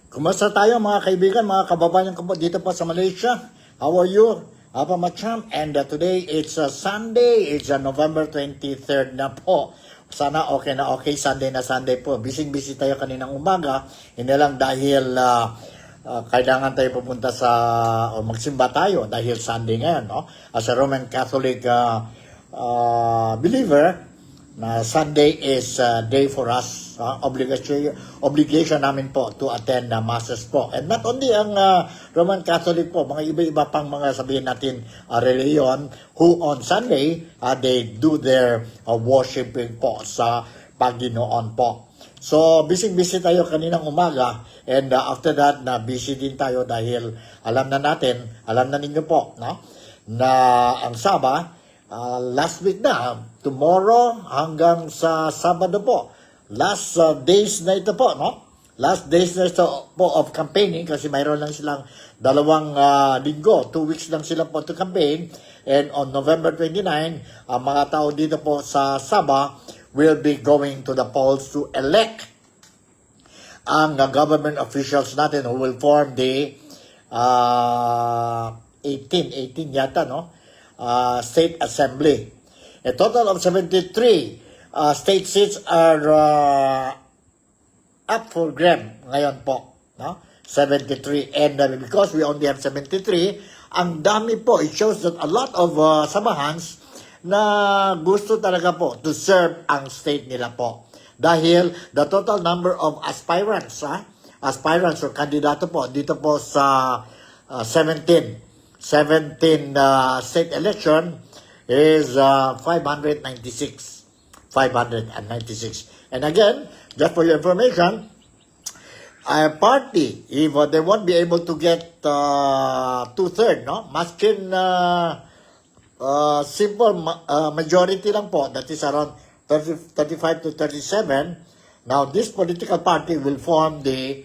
Kumusta tayo mga kaibigan, mga kababayan ko po dito po sa Malaysia? How are you? Apa Macham? And today it's Sunday, it's November 23rd na po. Sana okay na okay, Sunday na Sunday po. Busy tayo kaninang umaga, hindi lang dahil kailangan tayo pupunta o magsimba tayo dahil Sunday ngayon, no? As a Roman Catholic believer, na Sunday is day for us, obligation namin po to attend the masses po. And not only ang Roman Catholic po, mga iba-iba pang mga sabihin natin religion who on Sunday they do their worshiping po sa Panginoon po. So busy tayo kaninang umaga, and after that na busy din tayo dahil alam na ninyo po, no, na ang last week na, tomorrow hanggang sa Sabado po. Last days na ito po, no? Last days na ito po of campaigning kasi mayroon lang silang 2 linggo, 2 weeks lang sila po to campaign. And on November 29, ang mga tao dito po sa Sabah will be going to the polls to elect ang government officials natin who will form the 18 yata, no? State Assembly. A total of 73 state seats are up for grab ngayon po, no? 73, and because we only have 73, ang dami po. It shows that a lot of Sabahans na gusto talaga po to serve ang state nila po. Dahil the total number of aspirants or kandidato po dito po sa 17 state election is 596. And again, just for your information, a party, if they won't be able to get 2/3, no, maskin simple majority lang po, that is around 35 to 37. Now, this political party will form the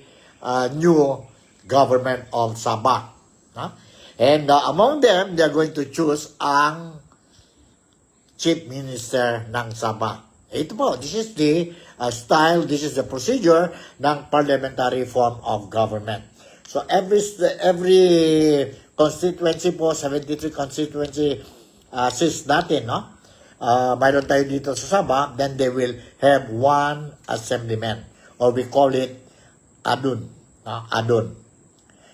new government of Sabah. Huh? And among them, they are going to choose ang Chief Minister ng Sabah. Ito po, this is the style, this is the procedure ng parliamentary form of government. So every constituency po, 73 constituency seats natin, no? Mayroon tayo dito sa Sabah, then they will have one assemblyman, or we call it adun. Adun.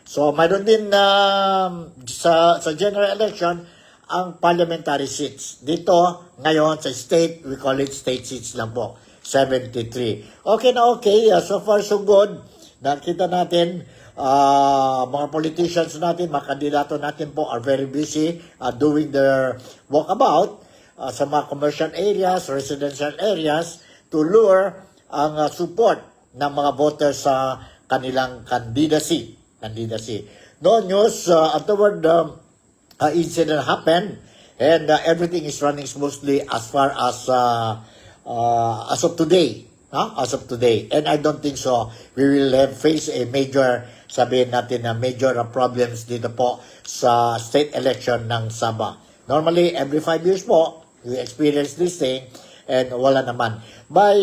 So, mayroon din sa general election ang parliamentary seats. Dito, ngayon, sa state, we call it state seats lang po. 73. Okay na okay. So far, so good. Nakita natin, mga politicians natin, mga kandidato natin po are very busy doing their walkabout sa mga commercial areas, residential areas, to lure ang support ng mga voters sa kanilang candidacy. No news afterward incident happened, and everything is running smoothly as far as of today. As of today. And I don't think so we will face a major, sabihin natin na major problems dito po sa state election ng Sabah. Normally, every 5 years po, we experience this thing, and wala naman. By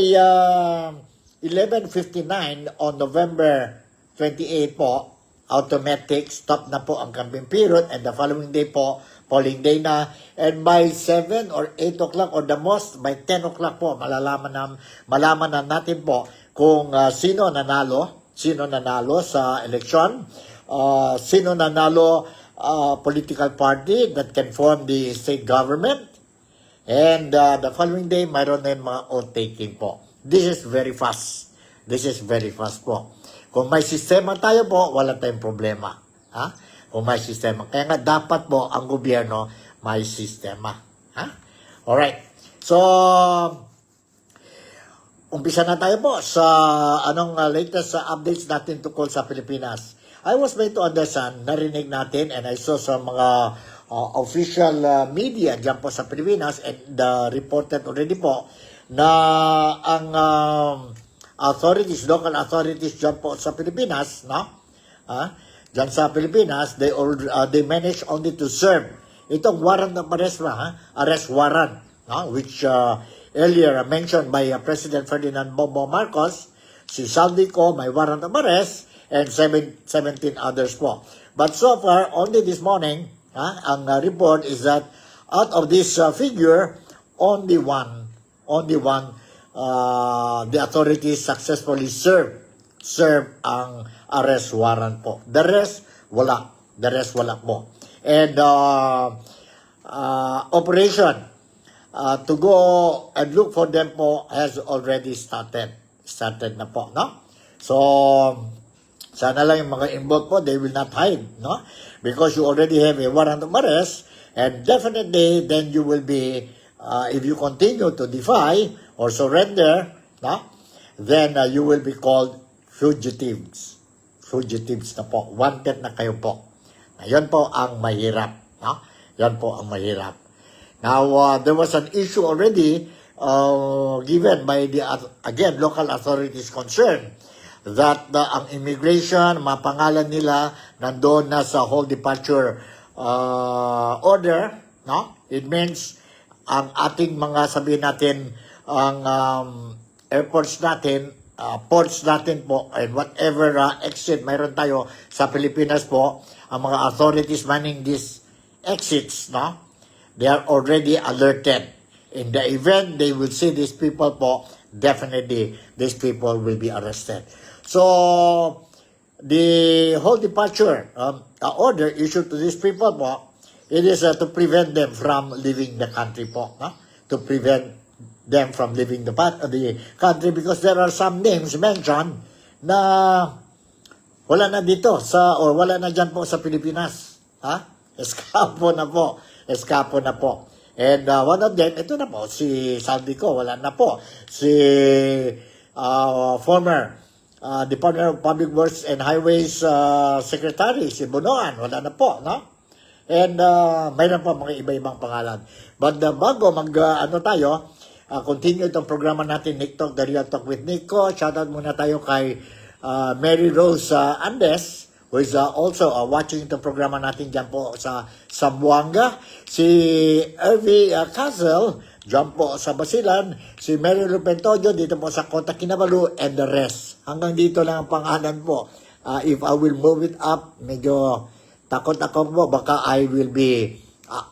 11:59 on November 28 po, automatic stop na po ang campaign period, and the following day po, polling day na, and by 7 or 8 o'clock or the most, by 10 o'clock po, malaman na natin po kung sino nanalo sa election, sino nanalo political party that can form the state government, and the following day, mayroon na yung mga oath-taking po. This is very fast po. Kung may sistema tayo po, wala tayong problema. Kung may sistema. Kaya nga dapat po ang gobyerno may sistema. Alright. So, umpisa na tayo po sa latest updates natin tungkol sa Pilipinas. I was made to understand, narinig natin, and I saw sa mga official media dyan po sa Pilipinas, and reported already po, na ang local authorities dyan po sa Pilipinas, no? Dyan sa Pilipinas, they manage only to serve itong warrant of arrest warrant, no? Which earlier mentioned by President Ferdinand Bongbong Marcos. Si Saldico may warrant of arrest, and 17 others po. But so far, only this morning, ang report is that out of this figure, only one, the authorities successfully serve ang arrest warrant po. The rest, wala. Po. And operation to go and look for them po has already started na po, no? So sana lang yung mga involved po, they will not hide, no? Because you already have a warrant of arrest, and definitely then you will be if you continue to defy or surrender, no? Then you will be called fugitives na po, wanted na kayo po. Yan po ang mahirap, no? Yan po ang mahirap. Now, there was an issue already given by the, again, local authorities concerned that ang immigration, mga pangalan nila, nandoon na sa whole departure order, no? It means, ang ating mga, sabihin natin, ang airports natin, ports natin po, and whatever exit mayroon tayo sa Pilipinas po, ang mga authorities manning these exits, no? They are already alerted. In the event they will see these people po, definitely these people will be arrested. So, the whole departure order issued to these people po, it is to prevent them from leaving the country po, no? To prevent them from leaving the country, because there are some names mentioned na wala na dito or wala na dyan po sa Pilipinas. Eskapo na po. And one of them, ito na po, si Saldico, wala na po. Si former Department of Public Works and Highways Secretary, si Bonoan, wala na po, no? And mayroon po mga iba-ibang pangalan. But bago tayo, continue itong programa natin, Nick Talk, The Real Talk with Nico. Shoutout muna tayo kay Mary Rose Andes, who is also watching itong programa natin dyan po sa Zamboanga. Si Ervie Castle, dyan po sa Basilan. Si Mary Lupentodio, dito po sa Kota Kinabalu, and the rest. Hanggang dito lang ang pangalan po. If I will move it up, medyo takot ako po, baka I will be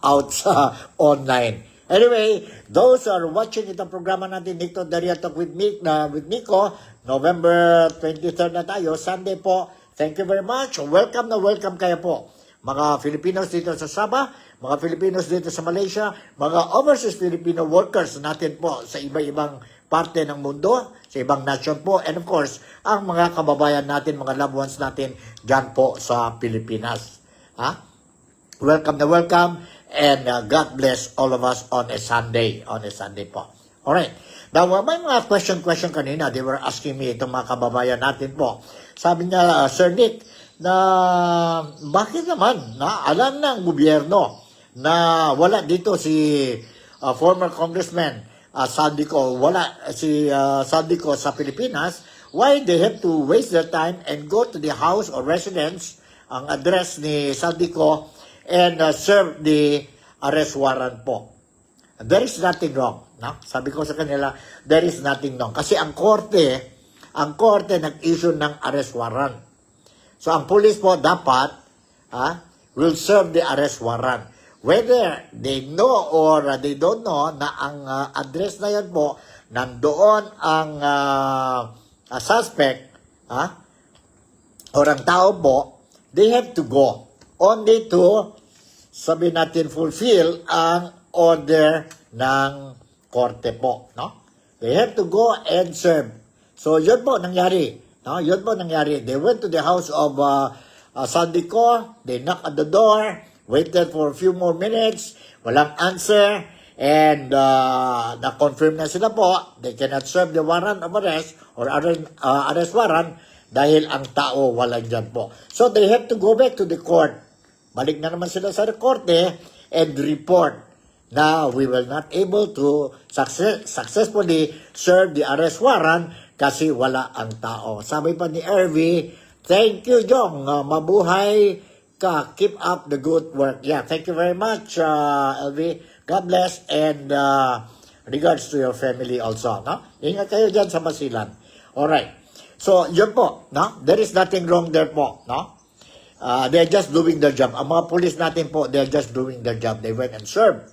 out sa online. Anyway, those are watching itong programa natin, Nick Talk, The Real Talk with Nico, November 23rd na tayo, Sunday po. Thank you very much. Welcome kayo po. Mga Filipinos dito sa Sabah, mga Filipinos dito sa Malaysia, mga overseas Filipino workers natin po sa iba-ibang parte ng mundo, sa ibang nation po, and of course, ang mga kababayan natin, mga loved ones natin dyan po sa Pilipinas. Welcome, and God bless all of us on a Sunday po. Alright. Now, may mga question kanina, they were asking me, itong mga kababayan natin po. Sabi niya, Sir Nick, na bakit naman alam ng gobyerno na wala dito si former Congressman Saldico, wala si Saldico sa Pilipinas, why they have to waste their time and go to the house or residence, ang address ni Saldico, and serve the arrest warrant po. There is nothing wrong. No? Sabi ko sa kanila, there is nothing wrong. Kasi ang korte nag-issue ng arrest warrant. So ang police po dapat will serve the arrest warrant. Whether they know or they don't know na ang address na yan po, nandoon ang suspect or ang tao po, they have to go only to, sabi natin, fulfill ang order ng korte po, no? They have to go and serve. So, yun po nangyari, no? They went to the house of Saldico, they knocked at the door, waited for a few more minutes, walang answer, and na-confirm na sila po, they cannot serve the warrant of arrest or arrest warrant dahil ang tao walang dyan po. So, they have to go back to the court. Balik na naman sila sa korte and report na we will not able to successfully serve the arrest warrant kasi wala ang tao. Sabi pa ni Ervie, thank you, Jong. Mabuhay ka. Keep up the good work. Yeah, thank you very much, Ervie. God bless and regards to your family also. No? Ingat kayo dyan sa Basilan. Alright. So, yun po, no? There is nothing wrong there po, no? They're just doing their job. Ang mga police natin po, they're just doing their job. They went and served.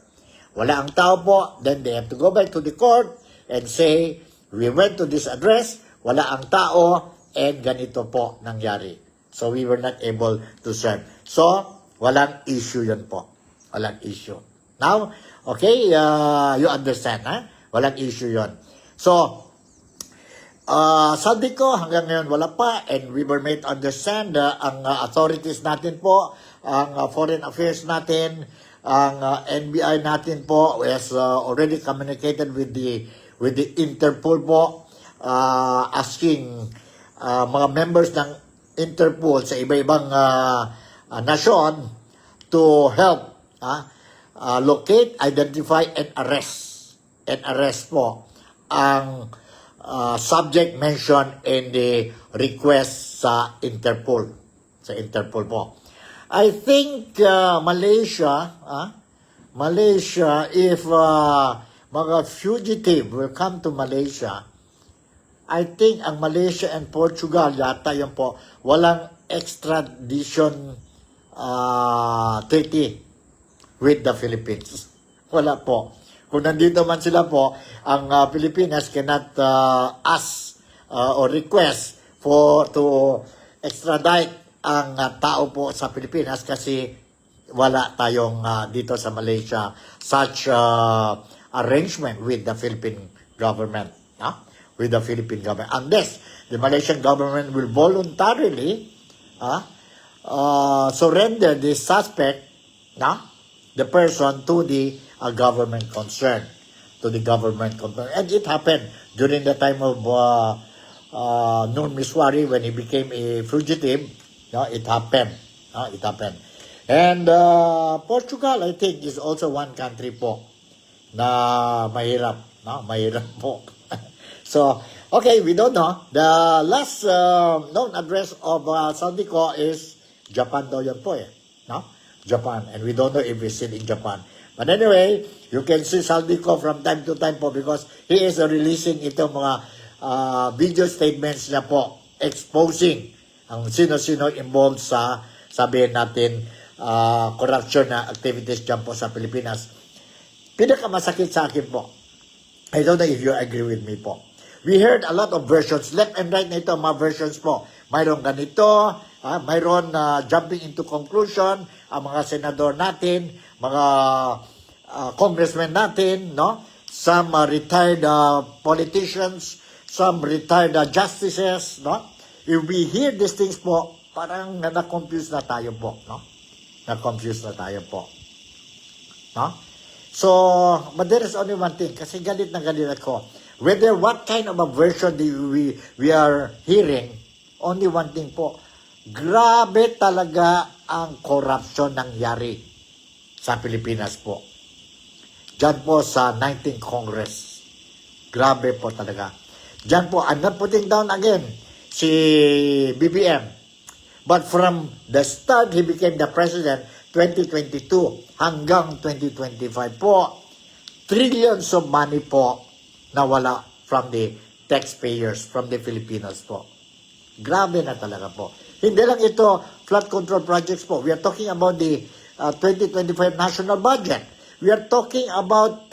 Wala ang tao po, then they have to go back to the court and say, we went to this address, wala ang tao, and ganito po nangyari. So, we were not able to serve. So, walang issue yun po. Walang issue. Now, okay, you understand, ha? Walang issue yun. So, sabi ko, hanggang ngayon wala pa, and we were made to understand ang authorities natin po, ang foreign affairs natin, ang NBI natin po has already communicated with the Interpol po, asking mga members ng Interpol sa iba-ibang nasyon to help locate, identify, and arrest. And arrest po ang subject mentioned in the request sa Interpol. Sa Interpol po. I think Malaysia, if mga fugitive will come to Malaysia, I think ang Malaysia and Portugal yata yun po, walang extradition treaty with the Philippines. Wala po. Kung nandito man sila po, ang Pilipinas cannot ask or request to extradite ang tao po sa Pilipinas kasi wala tayong dito sa Malaysia such arrangement with the Philippine government. With the Philippine government. Unless the Malaysian government will voluntarily surrender the suspect, the person to the government concerned. And it happened during the time of Noor Miswari when he became a fugitive. It happened. And Portugal, I think, is also one country po na mahirap. Mahirap po. So, okay, we don't know. The last known address of Saldico is Japan daw yun po eh. Japan. And we don't know if he's still in Japan. But anyway, you can see Saldico from time to time po because he is releasing itong mga video statements niya po exposing ang sino-sino involved sa, sabihin natin, corruption na activities dyan po sa Pilipinas. Pinakamasakit sa akin po, I don't know if you agree with me po. We heard a lot of versions, left and right na ito, mga versions po. Mayroon ganito, mayroon jumping into conclusion, ang mga senador natin, mga congressmen natin, some retired politicians, some retired justices, If we hear these things po, parang na-confuse na tayo po, Na-confuse na tayo po. So, but there is only one thing, kasi galit na galit ako. Whether what kind of a version we are hearing, only one thing po, grabe talaga ang corruption nangyari sa Pilipinas po. Diyan po sa 19th Congress. Grabe po talaga. Diyan po, I'm not putting down again si BBM. But from the start, he became the president 2022 hanggang 2025 po, trillions of money po nawala from the taxpayers, from the Filipinos po. Grabe na talaga po. Hindi lang ito flood control projects po. We are talking about the 2025 national budget. We are talking about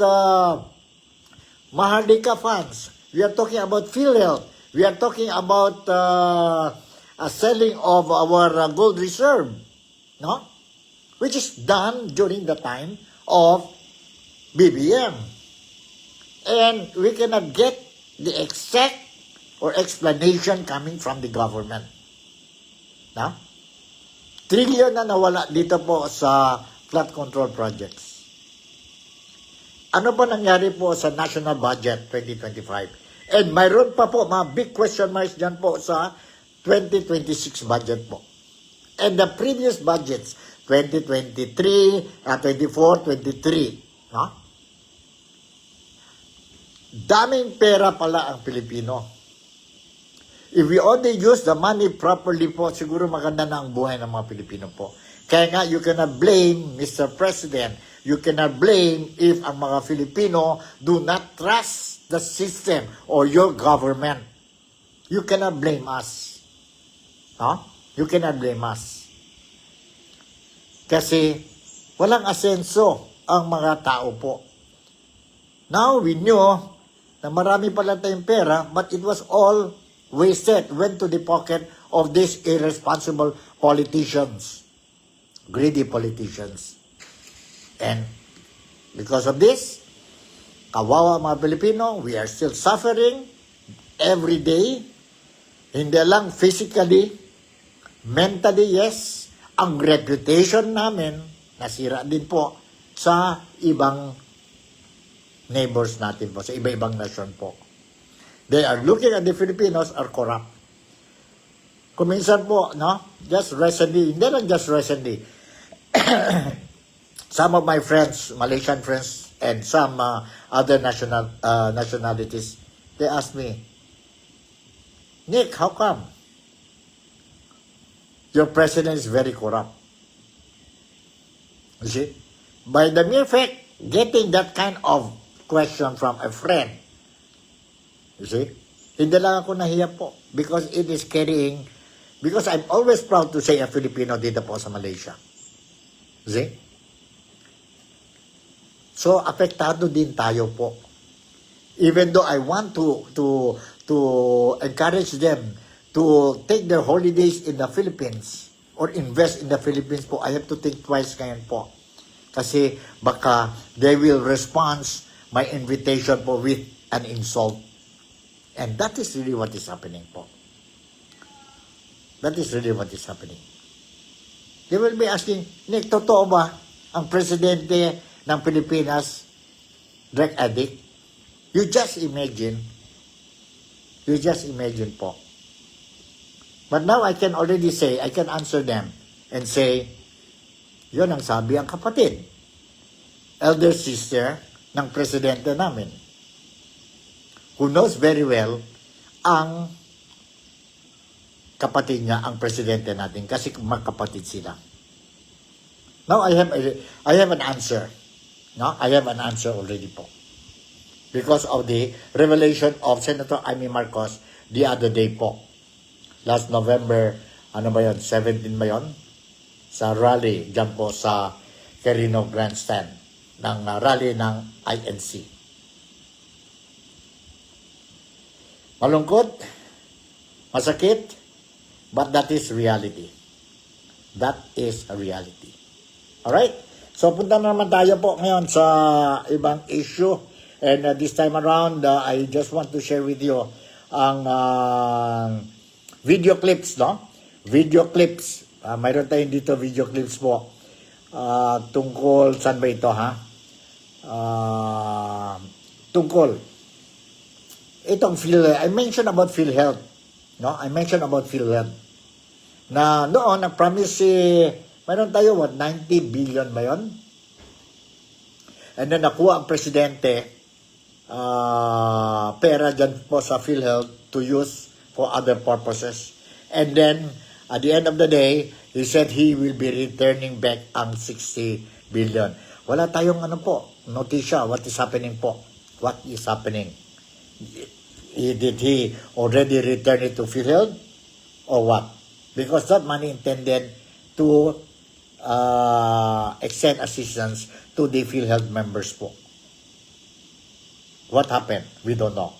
Mahardika funds. We are talking about PhilHealth. We are talking about selling of our gold reserve, which is done during the time of BBM. And we cannot get the exact or explanation coming from the government. Trillion na nawala dito po sa flood control projects. Ano pa nangyari po sa national budget 2025? And mayroon pa po mga big question marks dyan po sa 2026 budget po. And the previous budgets, 2023, 24, 23, daming pera pala ang Pilipino. If we only use the money properly po, siguro maganda na ang buhay ng mga Pilipino po. Kaya nga, you cannot blame, Mr. President, you cannot blame if ang mga Filipino do not trust the system or your government. You cannot blame us. No? You cannot blame us. Kasi walang asenso ang mga tao po. Now we knew na marami pala tayong pera, but it was all wasted, went to the pocket of these irresponsible politicians, greedy politicians. And because of this, kawawa mga Pilipino, we are still suffering every day. Hindi lang physically, mentally, yes. Ang reputation namin, nasira din po sa ibang neighbors natin po, sa iba-ibang nation po. They are looking at the Filipinos are corrupt. Kuminsan po, no? Just recently, hindi lang just recently, some of my friends, Malaysian friends, and some other nationalities, they asked me, Nick, how come? Your president is very corrupt. You see? By the mere fact, getting that kind of question from a friend, you see? Hindi lang ako nahiya po because it is carrying, because I'm always proud to say a Filipino dito po sa Malaysia. You see? So, apektado din tayo po. Even though I want to encourage them to take their holidays in the Philippines or invest in the Philippines po, I have to think twice ngayon po. Kasi baka they will respond my invitation po with an insult. And that is really what is happening po. That is really what is happening. They will be asking, Nick, totoo ba ang presidente ng Pilipinas drug addict? You just imagine. You just imagine po. But now I can already say, I can answer them and say, yun ang sabi ang kapatid. Elder sister ng presidente namin. Who knows very well ang kapatid niya, ang presidente natin, kasi magkapatid sila. Now I have an answer. No? I have an answer already po. Because of the revelation of Senator Amy Marcos the other day po. Last November, 17 ba yun? Sa rally, dyan po sa Quirino Grandstand, ng rally ng INC. Malungkot, masakit, but that is reality. That is a reality. Alright? So, punta na naman tayo po ngayon sa ibang issue. And this time around, I just want to share with you ang video clips, no? Video clips. Mayroon tayong dito video clips po. Tungkol, saan ba ito, ha? Tungkol. Itong I mentioned about PhilHealth. No? I mentioned about PhilHealth. Na noon, na-promise mayroon tayo, 90 billion ba yun? And then nakuha ang presidente pera dyan po sa PhilHealth to use for other purposes. And then, at the end of the day, he said he will be returning back ang 60 billion. Wala tayong notisya, what is happening po? What is happening? Did he already return it to PhilHealth? Or what? Because that money intended to extend assistance to the PhilHealth members po. What happened? We don't know.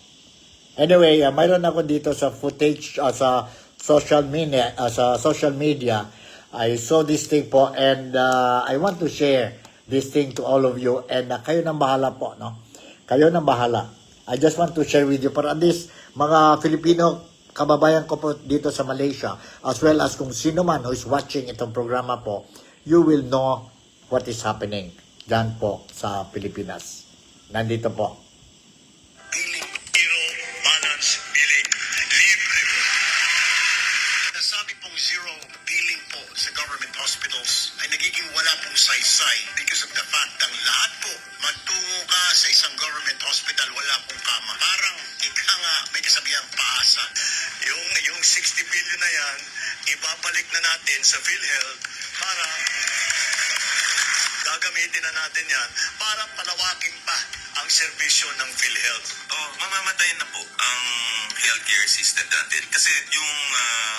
Anyway, mayroon ako dito sa footage sa social media. I saw this thing po and I want to share this thing to all of you and kayo nang bahala po, no? Kayo nang bahala. I just want to share with you para at least mga Filipino kababayan ko po dito sa Malaysia as well as kung sino man who is watching itong programa po, you will know what is happening dyan po sa Pilipinas. Nandito po. Zero balance billing. Libre po. Nasabi pong zero billing po sa government hospitals ay nagiging wala pong saysay because of the fact ng lahat po magtungo ka sa isang government hospital, wala pong kama. Parang ika nga may kasabihang paasa. Yung 60 billion na yan, ibabalik na natin sa PhilHealth para gagamitin na natin yan para palawakin pa ang serbisyo ng PhilHealth. Mamamatay na po ang healthcare system natin. Kasi yung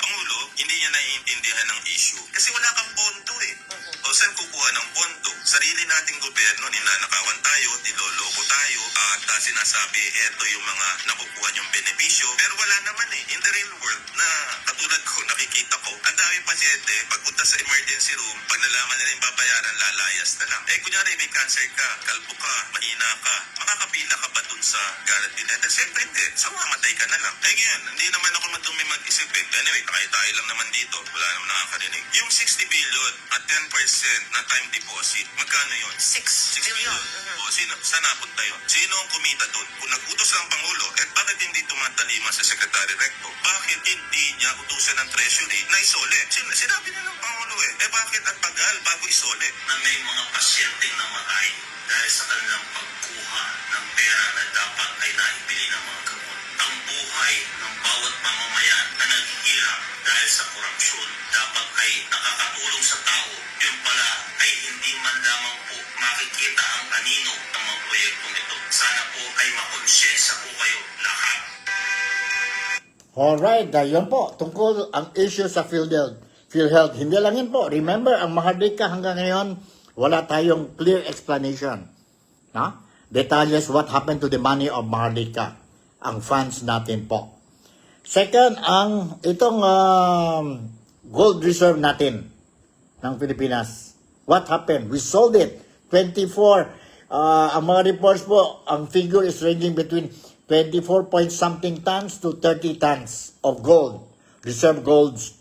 Pangulo, hindi niya naiintindihan ng issue. Kasi wala kang pondo eh. O saan kukuha ng pondo? Sarili nating gobyerno, ninanakawan tayo, niloloko tayo, at sinasabi, eto yung mga nakukuha yung benepisyo. Pero wala naman eh. In the real world, na katulad ko, nakikita ko, ang daming pasyente, pagpunta sa emergency room, pag nalaman nila yung babayaran, lalayas na lang. Eh, kunyari, may cancer ka, kalbo ka, mahina ka, makakapila ka ba dun sa guarantee net? Siyempre hindi. So, mamatay ka na lang. Eh, ngayon, hindi naman ako madumi mag-isip eh. Anyway, tayo lang naman dito. Wala naman nakakarinig. Yung 60 billion at 10% na time deposit, magkano yun? 6 billion. O, saan napunta yun? Sino ang kumita dun? Kung nag-utos ang Pangulo, bakit hindi tumatalima sa Secretary Recto? Bakit hindi niya utusan ng Treasury na isole? Sinabi na ng Pangulo bakit ang tagal bago isole? Na may mga pasyenteng namatay dahil sa kanilang pagkuha ng pera na dapat ay naibili ng mga gamot. Ang buhay ng bawat mamamayan na naghihirap dahil sa korupsyon dapat ay nakakatulong sa tao. Yun pala ay hindi man lamang po makikita ang anino ng mga proyektong ito. Sana po ay makonsyensya po kayo lahat. Alright, yun po. Tungkol ang issue sa PhilHealth. Hindi lang yun po. Remember, ang Mahardika hanggang ngayon, wala tayong clear explanation. No? Details what happened to the money of Mahardika. Ang funds natin po. Second, ang itong gold reserve natin ng Pilipinas. What happened? We sold it. 24. Ang mga reports po, ang figure is ranging between 24 point something tons to 30 tons of gold. Reserve golds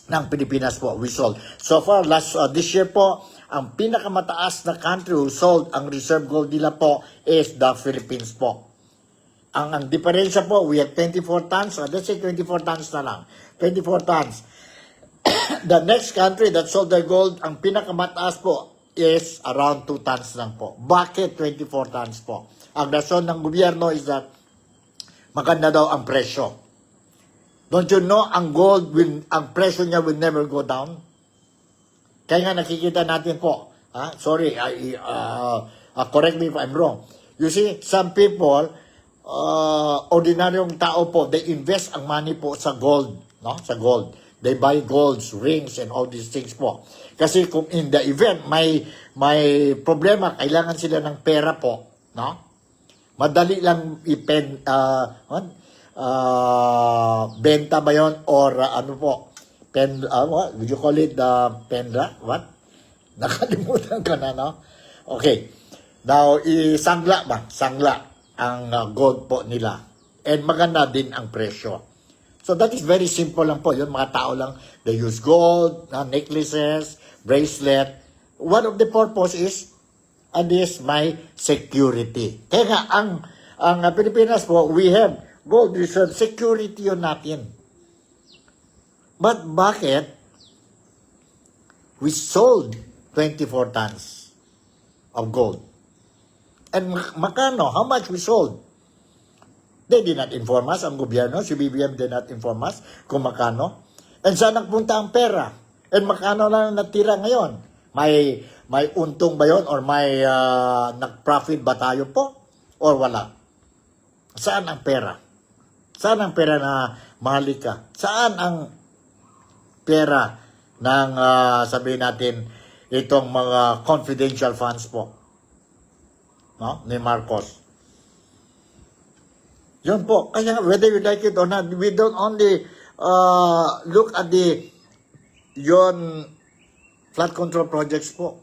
ng Pilipinas po, we sold. So far, this year po, ang pinakamataas na country who sold ang reserve gold nila po is the Philippines po. Ang diferensya po, we have 24 tons, let's say 24 tons na lang. 24 tons. The next country that sold their gold, ang pinakamataas po is around 2 tons lang po. Bakit 24 tons po? Ang rason ng gobyerno is that maganda daw ang presyo. Don't you know, ang gold, ang presyo niya will never go down? Kaya nga nakikita natin po, sorry, correct me if I'm wrong. You see, some people, ordinaryong tao po, they invest ang money po sa gold, no? Sa gold. They buy golds, rings, and all these things po. Kasi kung in the event, may problema, kailangan sila ng pera po, no? Madali lang benta ba yun or ano po? What? Would you call it pendra? What? Nakalimutan ka na, no? Okay. Now, sangla ba? Sangla ang gold po nila. And maganda din ang presyo. So, that is very simple lang po. Yun, mga tao lang, they use gold, necklaces, bracelet. One of the purpose is, and is my security. Kaya nga, ang Pilipinas po, we have gold reserve, security yun natin. But bakit we sold 24 tons of gold? And makano? How much we sold? They did not inform us, ang gobyerno, si BBM did not inform us kung makano. And saan nagpunta ang pera? And makano lang natira ngayon? May untong ba yun? Or may nag-profit ba tayo po? Or wala? Saan ang pera? Saan ang pera na Maharlika? Saan ang pera ng, sabihin natin, itong mga confidential funds po? No? Ni Marcos. Yun po. Kaya whether you like it or not, we don't only look at flood control projects po.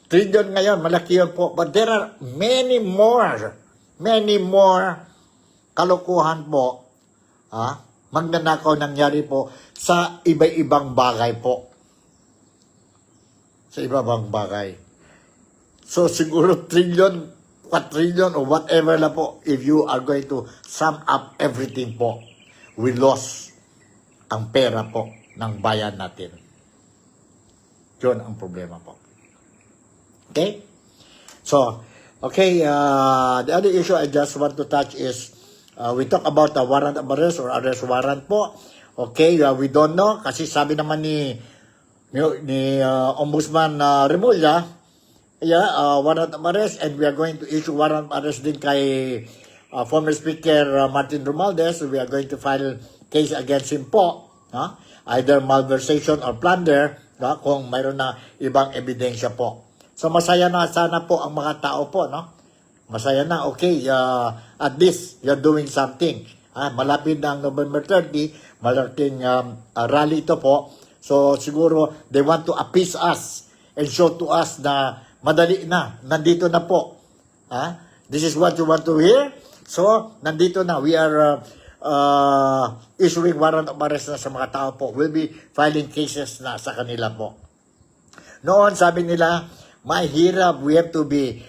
Trillion ngayon, malaki yun po. But there are many more kalokohan po, magnanakaw nangyari po sa iba-ibang bagay po. Sa iba-ibang bagay. So siguro trillion, quadrillion, or whatever na po, if you are going to sum up everything po, we lost ang pera po ng bayan natin. Yun ang problema po. Okay? So, okay, the other issue I just want to touch is, we talk about the warrant of arrest or arrest warrant po. Okay, we don't know. Kasi sabi naman ni Ombudsman Remulla, warrant of arrest, and we are going to issue warrant of arrest din kay former Speaker Martin Romualdez, we are going to file case against him po, either malversation or plunder, kung mayroon na ibang ebidensya po. So masaya na sana po ang mga tao po, no? Masaya na, okay, at least you're doing something. Malapit na ang November 30, malaking rally ito po. So siguro they want to appease us and show to us na madali na, nandito na po. This is what you want to hear? So, nandito na. We are issuing warrant of arrest na sa mga tao po. We'll be filing cases na sa kanila po. Noon, sabi nila, mahirap. We have to be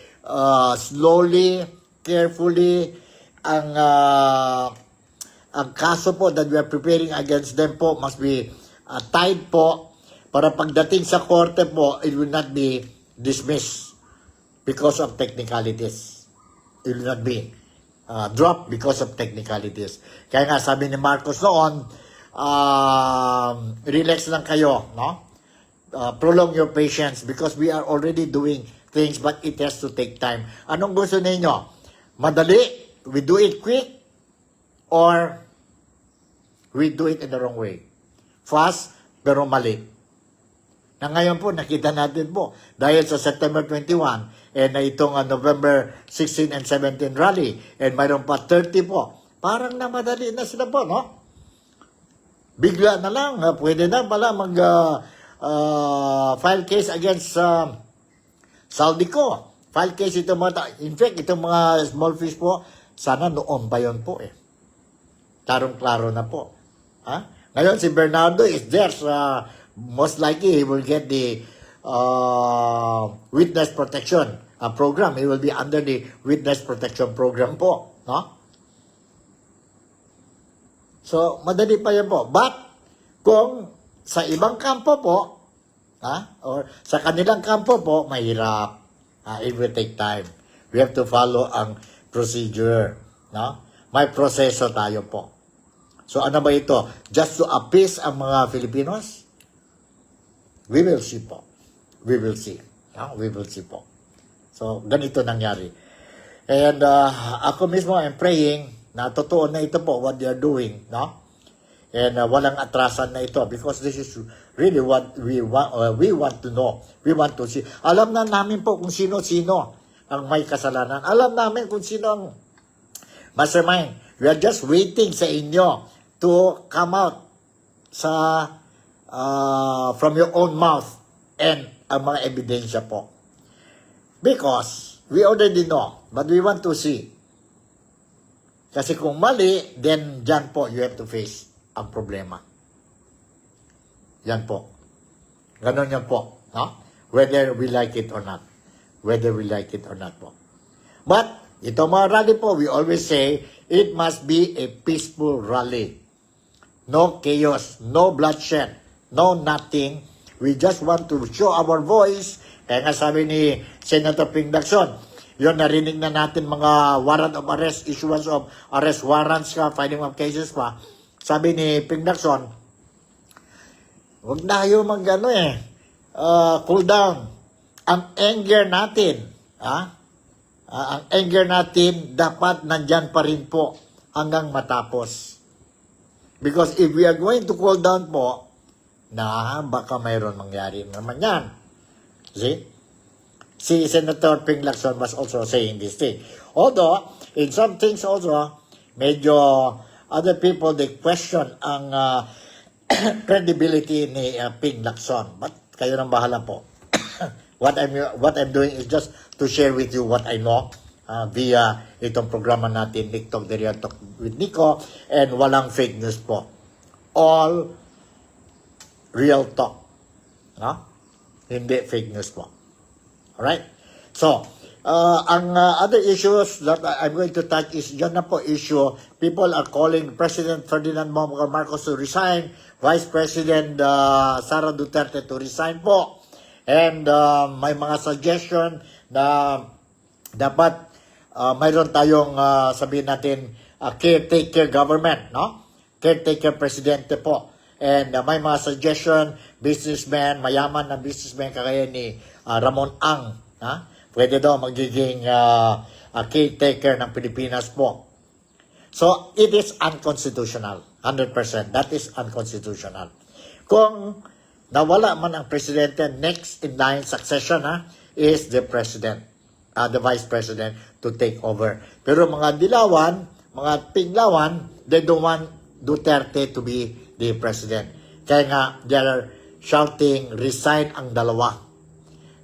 slowly, carefully, ang kaso po that we are preparing against them po must be tied po para pagdating sa korte po, it will not be dismissed because of technicalities. It will not be dropped because of technicalities. Kaya nga sabi ni Marcos noon, relax lang kayo, no? Prolong your patience because we are already doing things but it has to take time. Anong gusto ninyo? Madali? We do it quick? Or we do it in the wrong way? Fast pero mali. Na ngayon po, nakita natin po, dahil sa September 21, na itong November 16 and 17 rally, and mayroon pa 30 po, parang namadali na sila po, no? Bigla na lang, pwede na pala file case against Saldico. File case itong mga, in fact, itong mga small fish po, sana noon pa yun po eh. Klarong-klaro na po. Ngayon, si Bernardo is there. Most likely, he will get the witness protection program. He will be under the witness protection program po. No? So, madali pa yan po. But, kung sa ibang kampo po, or sa kanilang kampo po, mahirap. It will take time. We have to follow ang procedure. No? May proseso tayo po. So ano ba ito? Just to appease ang mga Filipinos? We will see po. We will see. We will see po. So ganito nangyari. And ako mismo I'm praying na totoo na ito po what they are doing. No? And walang atrasan na ito because this is really what we want to know. We want to see. Alam na namin po kung sino-sino ang may kasalanan. Alam namin kung sino ang mastermind. We are just waiting sa inyo to come out from your own mouth and ang mga ebidensya po. Because we already know, but we want to see. Kasi kung mali, then dyan po you have to face ang problema. Yan po. Ganon yan po. No? Whether we like it or not. Whether we like it or not po. But, ito mga rally po, we always say, it must be a peaceful rally. No chaos, no bloodshed, no nothing. We just want to show our voice. Kaya nga sabi ni Senator Ping Lacson, yun narinig na natin mga warrant of arrest, issuance of arrest warrants ka, filing of cases pa. Sabi ni Ping Lacson, huwag na kayo cool down. Ang anger natin, ang anger natin dapat nandyan pa rin po hanggang matapos. Because if we are going to cool down po, baka mayroon mangyari naman yan. See? Si Senator Ping Lacson was also saying this thing. Although, in some things also, medyo other people, they question ang credibility ni Ping Lacson. But kayo nang bahala po. What I'm doing is just to share with you what I know via itong programa natin, Nick Talk the Real Talk with Nico, and walang fake news po. All real talk. Hindi fake news po. Alright? So, ang other issues that I'm going to touch is dyan na po issue. People are calling President Ferdinand Marcos to resign, Vice President Sara Duterte to resign po. And may mga suggestion na dapat mayroon tayong sabihin natin caretaker government, no? Caretaker presidente po. And may mga suggestion, businessman, mayaman na businessman kagaya ni Ramon Ang, pwede daw magiging caretaker ng Pilipinas po. So, it is unconstitutional. 100%. That is unconstitutional. Kung nawala man ang presidente, next in line succession is the president, the vice president to take over. Pero mga dilawan, mga pinglawan, they don't want Duterte to be the president. Kaya nga, they are shouting, resign ang dalawa.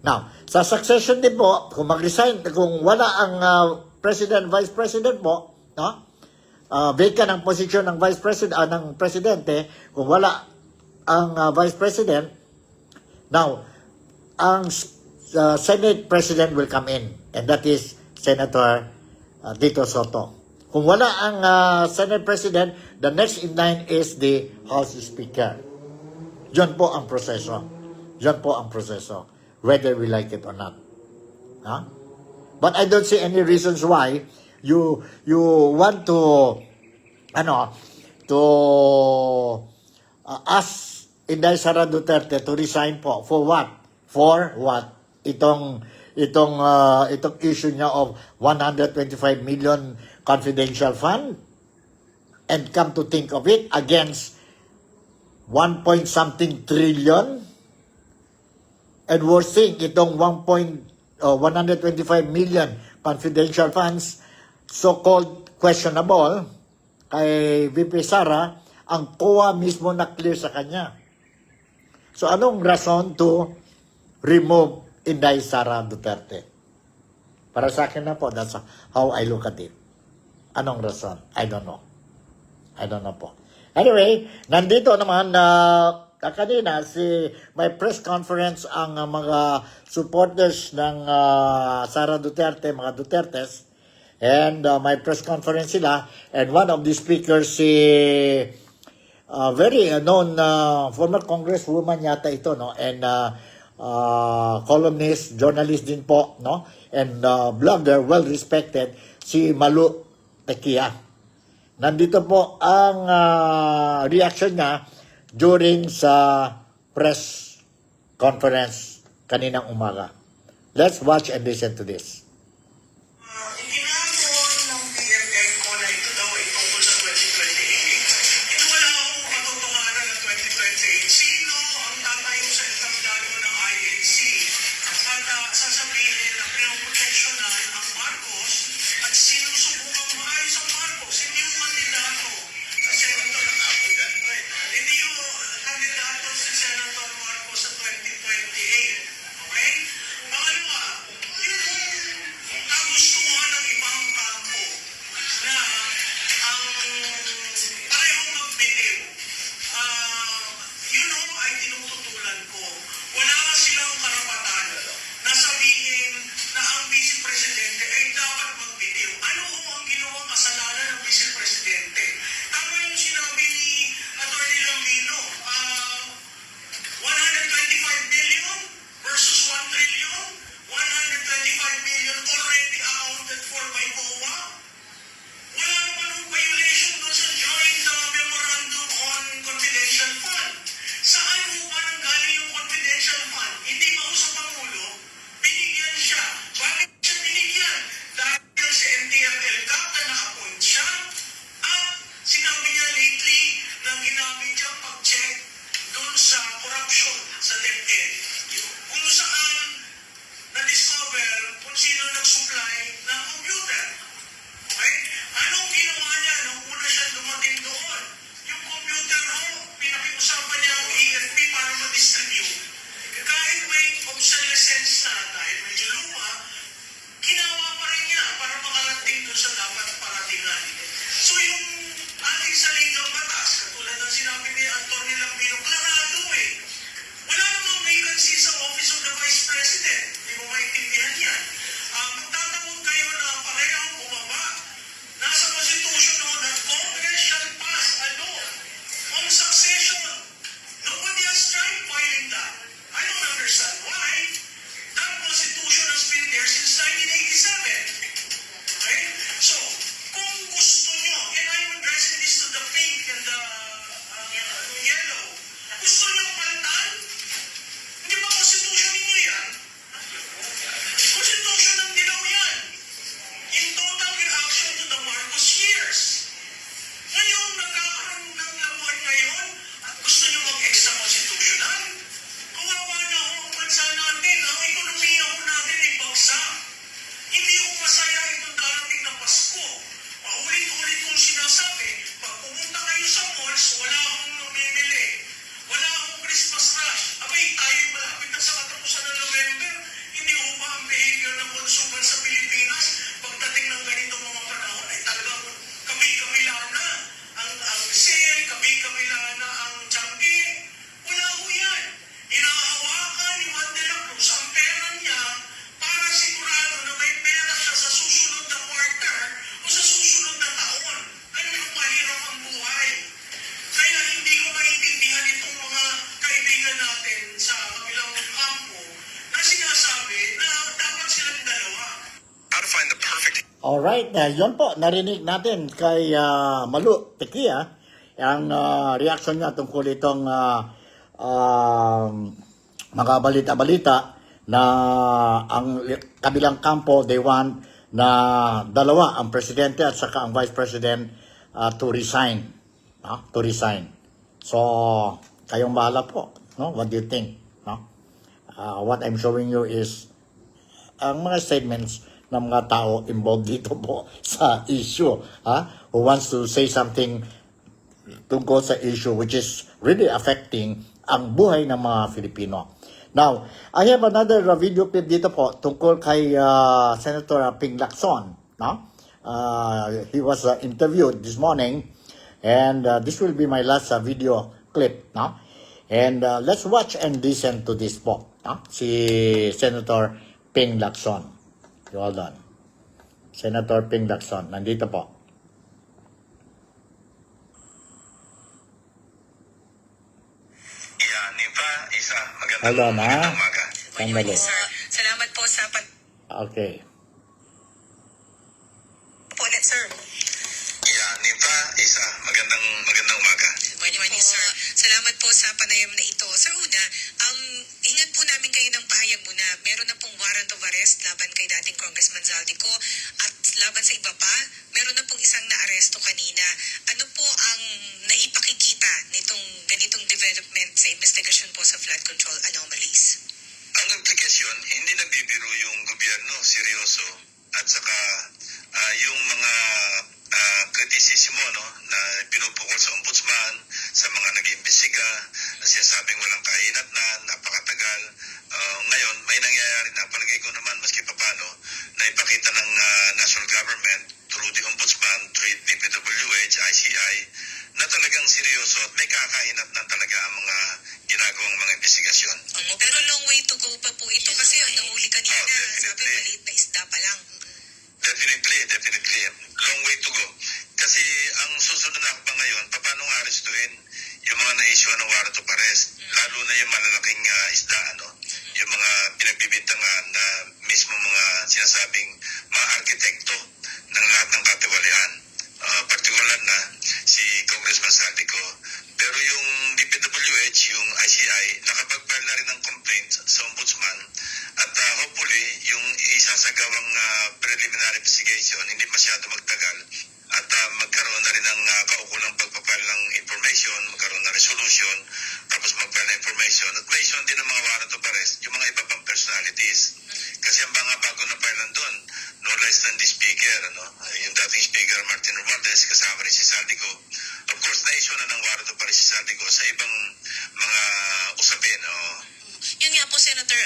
Now, sa succession din po, kung mag-resign, kung wala ang president, vice president po, no? Vacant ang posisyon ng vice president, ng presidente, kung wala ang vice president, now, ang Senate president will come in, and that is Senator Tito Soto. Kung wala ang Senate president, the next in line is the House Speaker. Diyan po ang proseso. Diyan po ang proseso. Whether we like it or not. Huh? But I don't see any reasons why you want to ask Inday Sara Duterte to resign po. For what? For what? Itong issue niya of 125 million confidential fund, and come to think of it, against 1 point something trillion, and worse thing, itong 125 million confidential funds, so-called questionable, kay VP Sara, ang COA mismo na clear sa kanya. So anong rason to remove Inday Sara Duterte? Para sa akin na po, that's how I look at it. Anong rason? I don't know po. Anyway, nandito naman kanina may press conference ang mga supporters ng Sara Duterte, mga Dutertes, and may press conference sila, and one of the speakers very known former congresswoman yata ito, no, and columnist, journalist din po, no, and blogger, well respected, si Malu Tequia. Nandito po ang reaction niya during sa press conference kaninang umaga. Let's watch and listen to this. Itinapon ng BFF ko na ito daw ay tungkol sa 2028. Ito wala akong katotohanan ng 2028. Sino ang tatayo sa entablado ng INC at sasabihin na pinoproteksyonan ang Marcos at sinusubukang maayos ang Marcos? Hindi yung kandidato sa Senator ng Abudan. Hindi yung kandidato si Senator Marcos sa 2028. Okay? Pangalawa, yung kagustuhan ng ibang kampo na ang parehong magbitiw. Ay tinututulan ko. Wala silang karapatan na sabihin na ang Vice Presidente ay dapat magbitiw. Ano ang ginawang kasalanan ng Vice Presidente? Tama yung sinabi ni Atty. Lambino, 125 billion versus 1 trillion, 125 million already accounted for by COA. Wala naman ang violation doon sa joint memorandum on confidential fund. Saan mo ba nanggaling yung confidential fund? Hindi ba ho sa Pangulo? Binigyan siya. Bakit siya binigyan? Dahil sa NTF-ELCAP na naka-appoint siya. At sinabi niya lately na ginamit niyang pag-check doon sa corruption sa DepEd. Kung saan na-discover kung sino nag-supply ng computer. Okay? Anong ginawa niya nung una siya dumating doon? Yung computer ho, pinakiusapan niya ang AFP para ma-distribute. Kahit may obsolescence na dahil medyo luma, ginawa pa rin niya para makarating doon sa dapat paratingan. So yung ating saligang batas, katulad ng sinabi ni Atty. Lambino, klarado wala namang vacancy sa Office of the Vice President. Hindi mo maintindihan yan. Magtatawag kayo na parehong bumaba. Nasa Constitution noon that Congress shall pass a law on succession. Nobody has tried filing that. I don't understand why. That Constitution Alright, yun po, narinig natin kay Malu Tequia, ang reaction niya tungkol itong mga balita-balita na ang kabilang kampo, they want na dalawa, ang presidente at saka ang vice president to resign. To resign. So, kayong bahala po. No? What do you think? No? What I'm showing you is ang mga statements ng mga tao involved dito po sa issue. Who wants to say something tungkol sa issue which is really affecting ang buhay ng mga Filipino. Now, I have another video clip dito po tungkol kay Senator Ping Lacson. No? He was interviewed this morning and this will be my last video clip. No? And let's watch and listen to this po. No? Si Senator Ping Lacson. Hold on. Senator Ping Lacson, nandito po. Hold on, umaga. Sandali. Salamat po sa Okay. ulit, sir. Nimpa, Isa, magandang umaga. Morning, sir. Salamat po sa panayam na ito. Sir Una, ingat po namin kayo ng pahayag mo na meron na pong warrant of arrest laban kay dating Congressman Zaldico at laban sa iba pa, meron na pong isang naaresto kanina. Ano po ang naipakikita nitong ganitong development sa investigasyon po sa flood control anomalies? Ang implikasyon, hindi nagbibiro yung gobyerno, seryoso, at saka yung mga kritisismo na pinupukol sa ombudsman, sa mga nag-iimbestiga, sinasabing walang kahinatnan, napakatagal. Ngayon, may nangyayari na, palagay ko naman, maski papano, na ipakita ng national government through the ombudsman, through DPWH, ICI, na talagang seryoso at may kakahinatnan talaga ang mga ginagawang mga investigasyon. Pero long way to go pa po ito kasi ang nahuli kanina, sabi maliit na isda pa lang. Definitely. Long way to go. Kasi ang susunod na pa ngayon, paano nga arestuin yung mga na-issue ng warrant of arrest? Lalo na yung malalaking isda, yung mga pinagbibintangan na mismo mga sinasabing mga arkitekto ng lahat ng katiwalian. Partikular na si Congressman Zaldico. Pero yung DPWH, yung ICI, nakapag-file na rin ng complaint sa ombudsman at hopefully yung isasagawang preliminary investigation hindi masyado magtagal at magkaroon na rin ng kaukulang pagpapile ng information, magkaroon ng resolution, tapos mag-file ng information at may issue din ng mga warrant of arrest, yung mga iba pang personalities. Kasi ang mga bago na file doon, no less than the speaker, yung dating speaker Martin Romualdez, kasama rin si Zaldico. Of course, na-issue na ng warrant of arrest si Zaldico sa ibang mga usapin. Yun nga po, Senator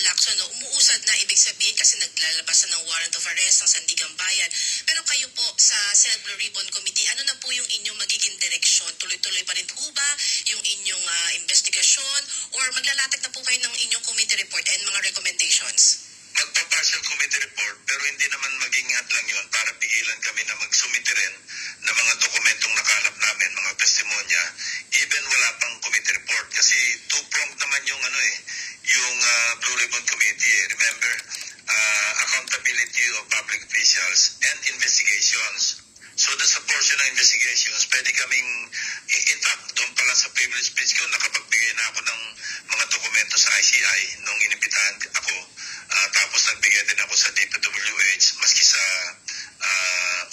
Lacson, umuusad na ibig sabihin kasi naglalabas na ng warrant of arrest ang Sandigan Bayan. Pero kayo po sa Senate Blue Ribbon Committee, ano na po yung inyong magiging direksyon? Tuloy-tuloy pa rin po ba yung inyong investigasyon or maglalatag na po kayo ng inyong committee report and mga recommendations? Magpa-partial committee report pero hindi naman maging hadlang yun para pigilan kami na magsumite rin ng mga dokumentong nakalap namin, mga testimonya, even wala pang committee report kasi two-pronged naman yung yung Blue Ribbon Committee. Remember, accountability of public officials and investigations. So doon sa portion ng investigations, pwede kaming, in fact, doon pa lang sa privilege speech ko, nakapagbigay na ako ng mga dokumento sa ICI nung inibitahan ako. Tapos nagbigay din ako sa DPWH, maski sa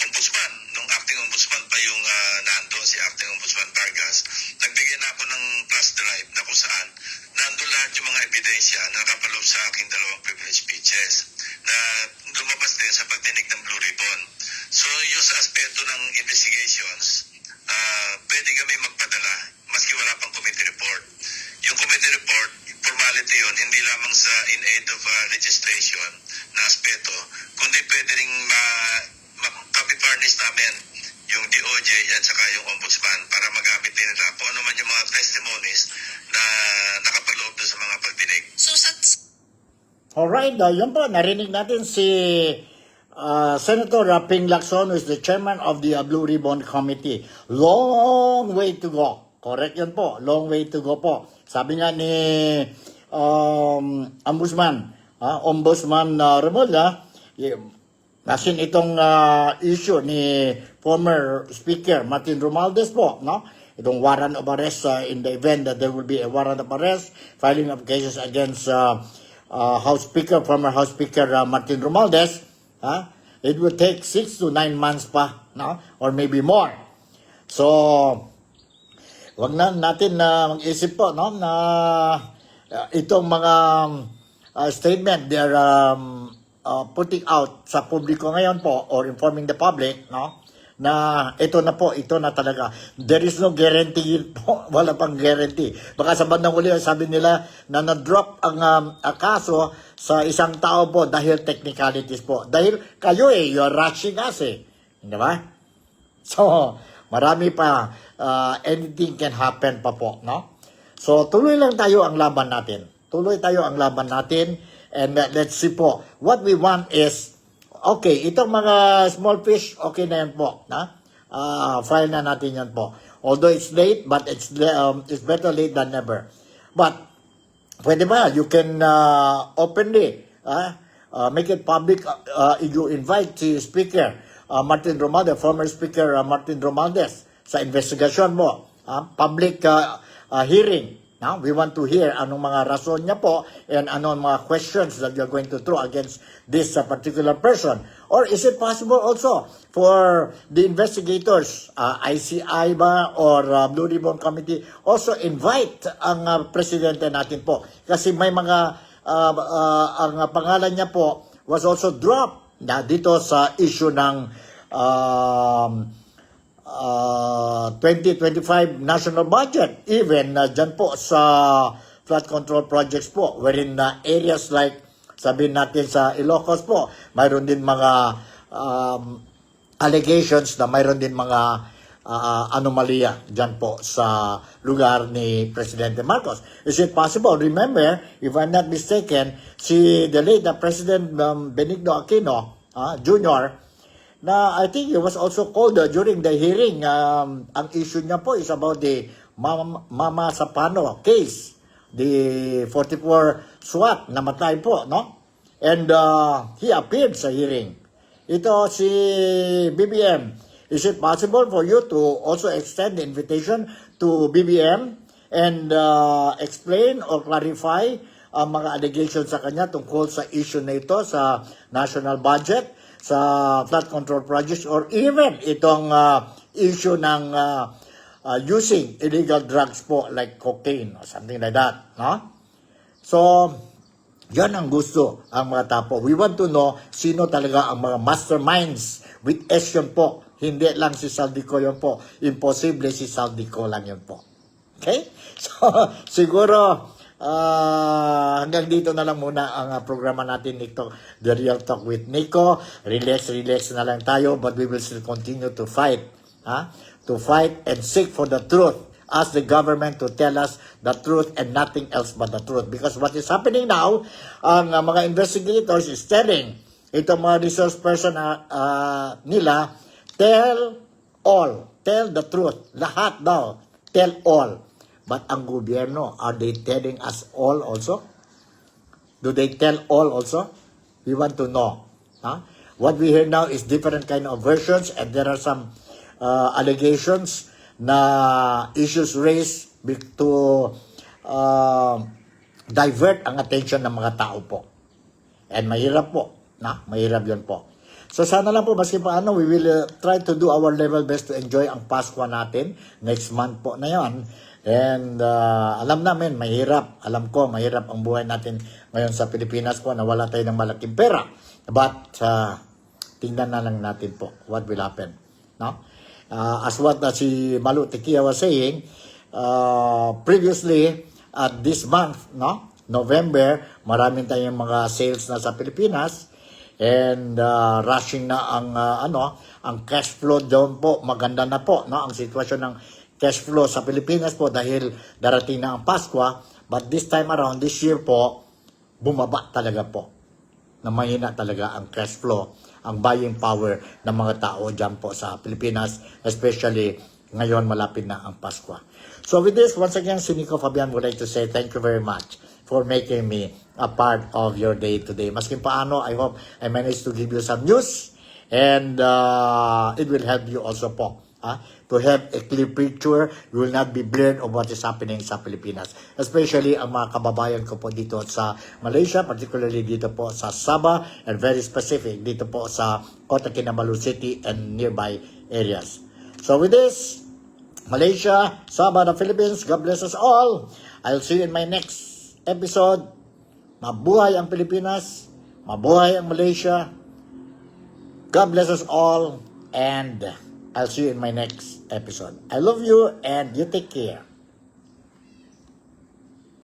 ombudsman. Nung acting ombudsman pa yung nandun, si acting ombudsman Vargas. Nagbigay na ako ng plus drive na kung saan nandun lahat yung mga ebidensya na nakapaloob sa aking dalawang privilege speeches na lumabas din sa pagdinig ng Blue Ribbon. So yung sa aspeto ng investigations, pwede kami magpadala maski wala pang committee report. Yung committee report, formality yun, hindi lamang sa in aid of legislation na aspeto, kundi pwede rin makapiparnish namin yung DOJ at saka yung ombudsman para magamit din nila kung ano man yung mga testimonies na nakapaloob doon sa mga pagdinig. So sa Alright, yun po, narinig natin si Senator Ping Lacson, who is the chairman of the Blue Ribbon Committee. Long way to go. Correct yun po, long way to go po. Sabi nga ni Ombudsman Romualdez, Kasi itong issue ni former Speaker Martin Romualdez po, no? Itong warrant of arrest in the event that there will be a warrant of arrest, filing of cases against former House Speaker Martin Romualdez, it will take 6 to 9 months pa, no? Or maybe more. So, wag na natin na mag-isip po, no? Na itong mga statement they're putting out sa publiko ngayon po or informing the public, no? Na ito na talaga. There is no guarantee po. Wala pang guarantee. Baka sa bandang uli, sabi nila na na-drop ang kaso sa isang tao po dahil technicalities po. Dahil kayo you're rushing us Di ba? So, marami pa. Anything can happen pa po, no? So, tuloy lang tayo ang laban natin. Tuloy tayo ang laban natin. And let's see po. What we want is, okay, itong mga small fish, okay na yan po. File na natin yan po. Although it's late, but it's better late than never. But, pwede ba? You can openly make it public. You invite si Speaker Martin Romualdez, former Speaker Martin Romualdez, sa investigasyon mo. Public hearing. Now, we want to hear anong mga rason niya po and anong mga questions that you're going to throw against this particular person. Or is it possible also for the investigators, ICI ba or Blue Ribbon Committee, also invite ang presidente natin po? Kasi may mga, ang pangalan niya po was also dropped na dito sa issue ng 2025 national budget, even dyan po sa flood control projects po, wherein areas like, sabihin natin sa Ilocos po, mayroon din mga allegations na mayroon din mga anomalya dyan po sa lugar ni Presidente Marcos. Is it possible? Remember, if I'm not mistaken, si the late President Benigno Aquino Jr., na I think it was also called during the hearing, ang issue niya po is about the Mama Sapano case, the 44 SWAT namatay po, no? And he appeared sa hearing. Ito si BBM, is it possible for you to also extend the invitation to BBM and explain or clarify ang mga allegations sa kanya tungkol sa issue na ito sa national budget, sa flood control projects, or even itong issue ng using illegal drugs po like cocaine or something like that, no? So, yan ang gusto ang mga tapo. We want to know sino talaga ang mga masterminds with S yun po. Hindi lang si Saldico yun po. Imposible si Saldico lang yun po. Okay? So, siguro, hanggang dito na lang muna ang programa natin nito, The Real Talk with Nico. Relax na lang tayo, but we will still continue to fight. To fight and seek for the truth. Ask the government to tell us the truth and nothing else but the truth. Because what is happening now, ang mga investigators is telling itong mga resource person nila, tell all. Tell the truth. Lahat daw. Tell all. But ang gobyerno, are they telling us all also? Do they tell all also? We want to know. What we hear now is different kind of versions, and there are some allegations na issues raised to divert ang attention ng mga tao po. And mahirap po. Mahirap yun po. So sana lang po, maski paano, we will try to do our level best to enjoy ang Pasko natin. Next month po na yon. And alam namin, mahirap. Alam ko, mahirap ang buhay natin ngayon sa Pilipinas po na wala tayo ng malaking pera. But tingnan na lang natin po what will happen. No? As what si Malu Tequia was saying, previously, this month, no? November, maraming tayong mga sales na sa Pilipinas. And rushing na ang cash flow doon po, maganda na po, no? Ang sitwasyon ng cash flow sa Pilipinas po dahil darating na ang Pasko, but this time around, this year po, bumaba talaga po. Na mahina talaga ang cash flow, ang buying power ng mga tao dyan po sa Pilipinas, especially ngayon malapit na ang Pasko. So with this, once again, si Nico Fabian would like to say thank you very much for making me a part of your day today. Maskin paano, I hope I managed to give you some news and it will help you also po. To have a clear picture, you will not be blurred of what is happening sa Pilipinas. Especially ang mga kababayan ko po dito sa Malaysia, particularly dito po sa Sabah, and very specific dito po sa Kota Kinabalu City and nearby areas. So with this, Malaysia, Sabah, the Philippines, God bless us all. I'll see you in my next episode. Mabuhay ang Pilipinas, mabuhay ang Malaysia. God bless us all, and I'll see you in my next episode. I love you, and you take care.